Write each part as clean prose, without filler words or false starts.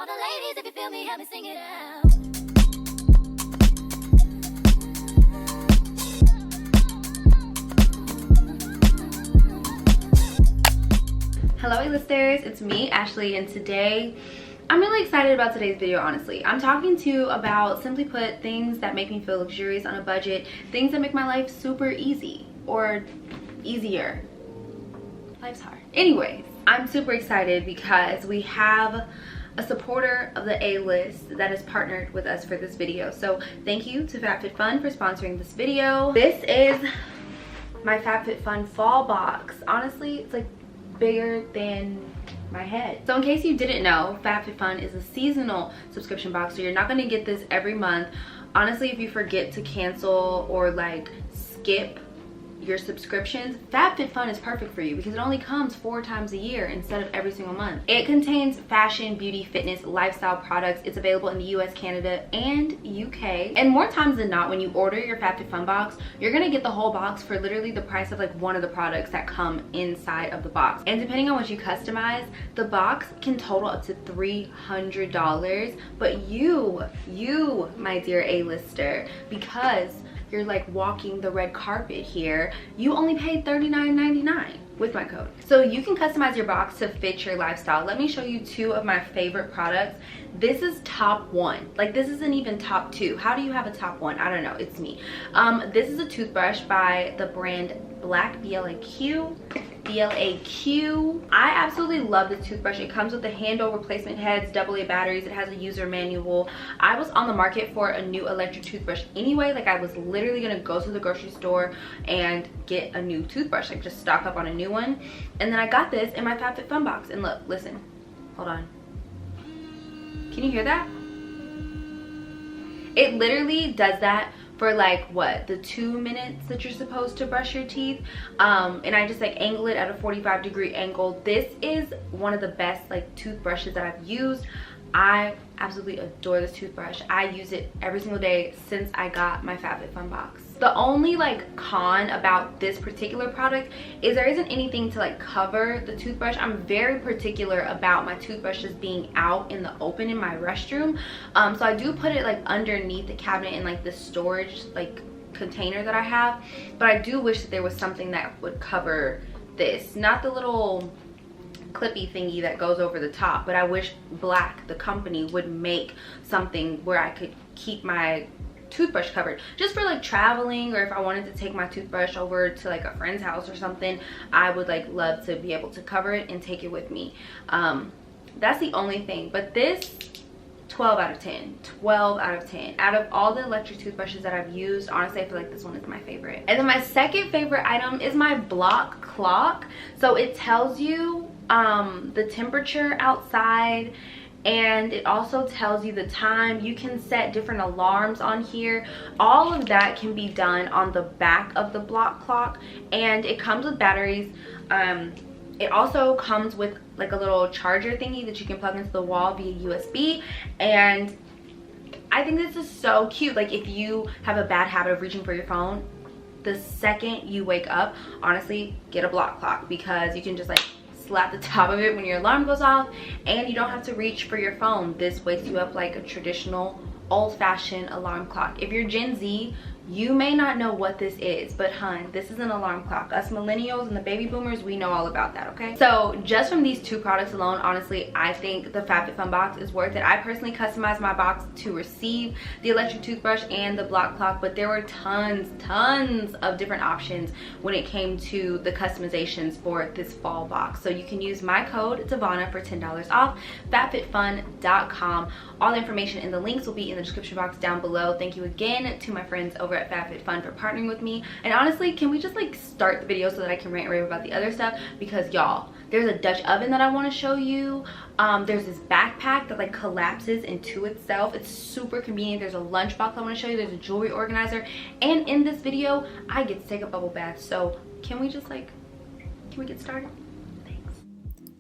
All the ladies, if you feel me, help me sing it out. Hello A-listers, it's me, Ashley, and today I'm really excited about today's video. Honestly, I'm talking to you about, simply put, things that make me feel luxurious on a budget, things that make my life super easy or easier. Life's hard. Anyways, I'm super excited because we have a supporter of the A-list that has partnered with us for this video. So thank you to FabFitFun for sponsoring this video. This is my FabFitFun fall box. Honestly, it's like bigger than my head. So in case you didn't know, FabFitFun is a seasonal subscription box, so you're not going to get this every month. Honestly, if you forget to cancel or like skip your subscriptions, FabFitFun is perfect for you because it only comes 4 times a year instead of every single month. It contains fashion, beauty, fitness, lifestyle products. It's available in the US, Canada, and UK. And more times than not, when you order your FabFitFun box, you're gonna get the whole box for literally the price of like one of the products that come inside of the box. And depending on what you customize, the box can total up to $300. But you, my dear A-lister, because you're like walking the red carpet here, you only paid $39.99 with my code. So you can customize your box to fit your lifestyle. Let me show you 2 of my favorite products. This is top 1. Like, this isn't even top 2. How do you have a top 1? I don't know, it's me. This is a toothbrush by the brand Black, BLAQ. I absolutely love this toothbrush. It comes with the handle replacement heads, AA batteries. It has a user manual. I was on the market for a new electric toothbrush anyway. Like, I was literally gonna go to the grocery store and get a new toothbrush, like just stock up on a new one. And then I got this in my FabFitFun box. And look, listen, hold on. Can you hear that? It literally does that for like what, the 2 minutes that you're supposed to brush your teeth. And I just like angle it at a 45-degree angle. This is one of the best like toothbrushes that I've used. I absolutely adore this toothbrush. I use it every single day since I got my FabFitFun box. The only like con about this particular product is there isn't anything to like cover the toothbrush. I'm very particular about my toothbrushes being out in the open in my restroom. So I do put it like underneath the cabinet in like the storage like container that I have. But I do wish that there was something that would cover this. Not the little clippy thingy that goes over the top, but I wish Black, the company, would make something where I could keep my toothbrush covered, just for like traveling, or if I wanted to take my toothbrush over to like a friend's house or something. I would like love to be able to cover it and take it with me. That's the only thing. But this, 12 out of 10. 12 out of 10. Out of all the electric toothbrushes that I've used, honestly, I feel like this one is my favorite. And then my second favorite item is my block clock. So it tells you the temperature outside, and it also tells you the time. You can set different alarms on here. All of that can be done on the back of the block clock, and it comes with batteries. It also comes with like a little charger thingy that you can plug into the wall via USB. And I think this is so cute. Like, if you have a bad habit of reaching for your phone, the second you wake up, honestly, get a block clock, because you can just like slap the top of it when your alarm goes off, and you don't have to reach for your phone. This wakes you up like a traditional old-fashioned alarm clock. If you're Gen Z, you may not know what this is, but hun, this is an alarm clock. Us millennials and the baby boomers, we know all about that, okay? So just from these 2 products alone, honestly, I think the FabFitFun box is worth it. I personally customized my box to receive the electric toothbrush and the block clock, but there were tons of different options when it came to the customizations for this fall box. So you can use my code Devonna for $10 off, FabFitFun.com. All the information and the links will be in the description box down below. Thank you again to my friends over at FabFitFun for partnering with me. And honestly, can we just like start the video so that I can rant and rave about the other stuff? Because y'all, there's a Dutch oven that I want to show you. There's this backpack that like collapses into itself. It's super convenient. There's a lunchbox I want to show you. There's a jewelry organizer. And in this video, I get to take a bubble bath. So can we just like, can we get started?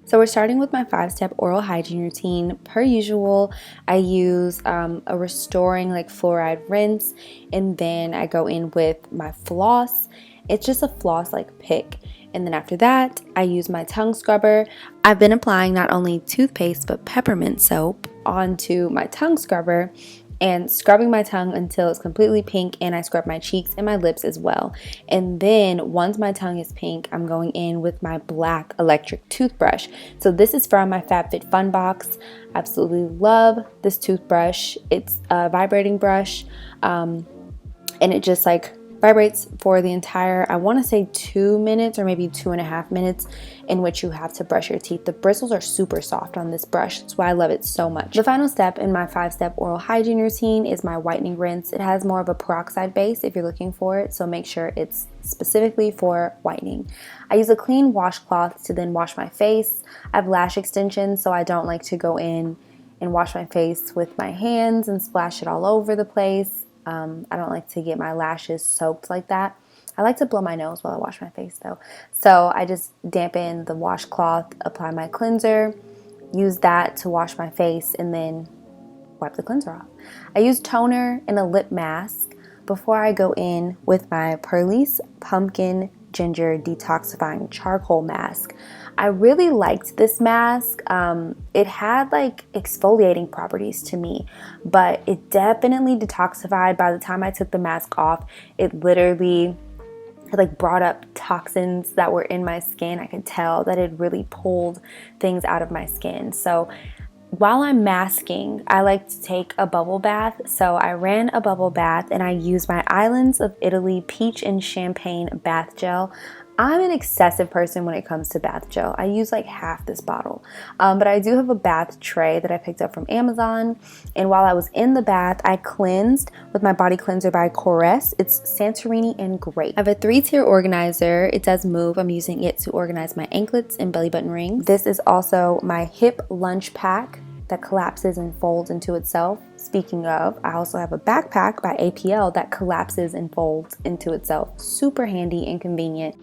So we're starting with my 5-step oral hygiene routine. Per usual, I use a restoring like fluoride rinse, and then I go in with my floss. It's just a floss like pick, And then after that, I use my tongue scrubber. I've been applying not only toothpaste but peppermint soap onto my tongue scrubber and scrubbing my tongue until it's completely pink, and I scrub my cheeks and my lips as well. And then once my tongue is pink, I'm going in with my black electric toothbrush. So this is from my FabFitFun box. Absolutely love this toothbrush. It's a vibrating brush, and it just like vibrates for the entire, I want to say 2 minutes or maybe 2.5 minutes, in which you have to brush your teeth. The bristles are super soft on this brush. That's why I love it so much. The final step in my 5-step oral hygiene routine is my whitening rinse. It has more of a peroxide base if you're looking for it, so make sure it's specifically for whitening. I use a clean washcloth to then wash my face. I have lash extensions, so I don't like to go in and wash my face with my hands and splash it all over the place. I don't like to get my lashes soaked like that. I like to blow my nose while I wash my face though. So I just dampen the washcloth, apply my cleanser, use that to wash my face, and then wipe the cleanser off. I use toner and a lip mask before I go in with my Purlisse Pumpkin Ginger Detoxifying Charcoal Mask. I really liked this mask. It had like exfoliating properties to me, but it definitely detoxified. By the time I took the mask off, it literally like brought up toxins that were in my skin. I could tell that it really pulled things out of my skin. So while I'm masking, I like to take a bubble bath. So I ran a bubble bath and I used my Islands of Italy Peach and Champagne Bath Gel. I'm an excessive person when it comes to bath gel. I use like half this bottle. But I do have a bath tray that I picked up from Amazon. And while I was in the bath, I cleansed with my body cleanser by Korres. It's Santorini and Grape. I have a 3-tier organizer. It does move. I'm using it to organize my anklets and belly button rings. This is also my hip lunch pack that collapses and folds into itself. Speaking of, I also have a backpack by APL that collapses and folds into itself. Super handy and convenient.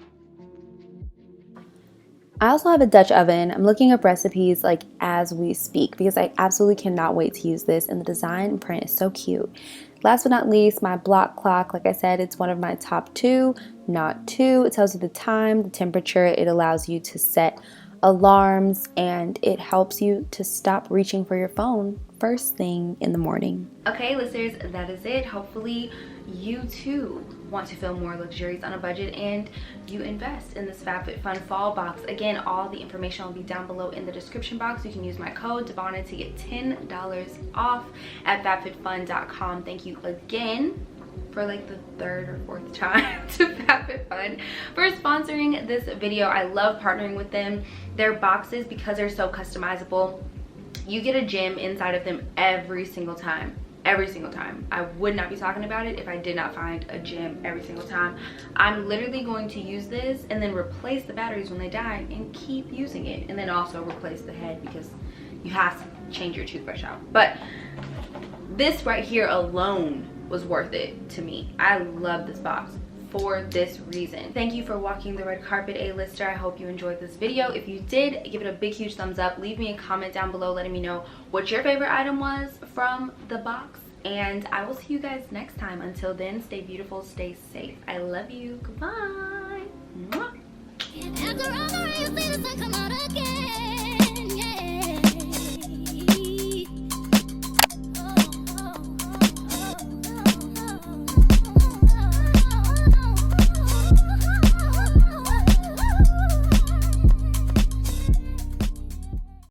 I also have a Dutch oven. I'm looking up recipes like as we speak because I absolutely cannot wait to use this, and the design and print is so cute. Last but not least, my block clock. Like I said, it's one of my top 2, not 2. It tells you the time, the temperature. It allows you to set alarms, and it helps you to stop reaching for your phone first thing in the morning. Okay, listeners, that is it. Hopefully you too want to feel more luxurious on a budget and you invest in this FabFitFun fall box. Again, all the information will be down below in the description box. You can use my code Devonna to get $10 off at FabFitFun.com. Thank you again for like the 3rd or 4th time to FabFitFun for sponsoring this video. I love partnering with them. Their boxes, because they're so customizable, you get a gem inside of them every single time. Every single time. I would not be talking about it if I did not find a gem every single time. I'm literally going to use this and then replace the batteries when they die and keep using it, and then also replace the head because you have to change your toothbrush out. But this right here alone was worth it to me. I love this box for this reason. Thank you for walking the red carpet, A-lister. I hope you enjoyed this video. If you did, give it a big huge thumbs up. Leave me a comment down below letting me know what your favorite item was from the box, and I will see you guys next time. Until then, stay beautiful, stay safe. I love you. Goodbye. Mwah. And after all the rain, you see the sun come out again.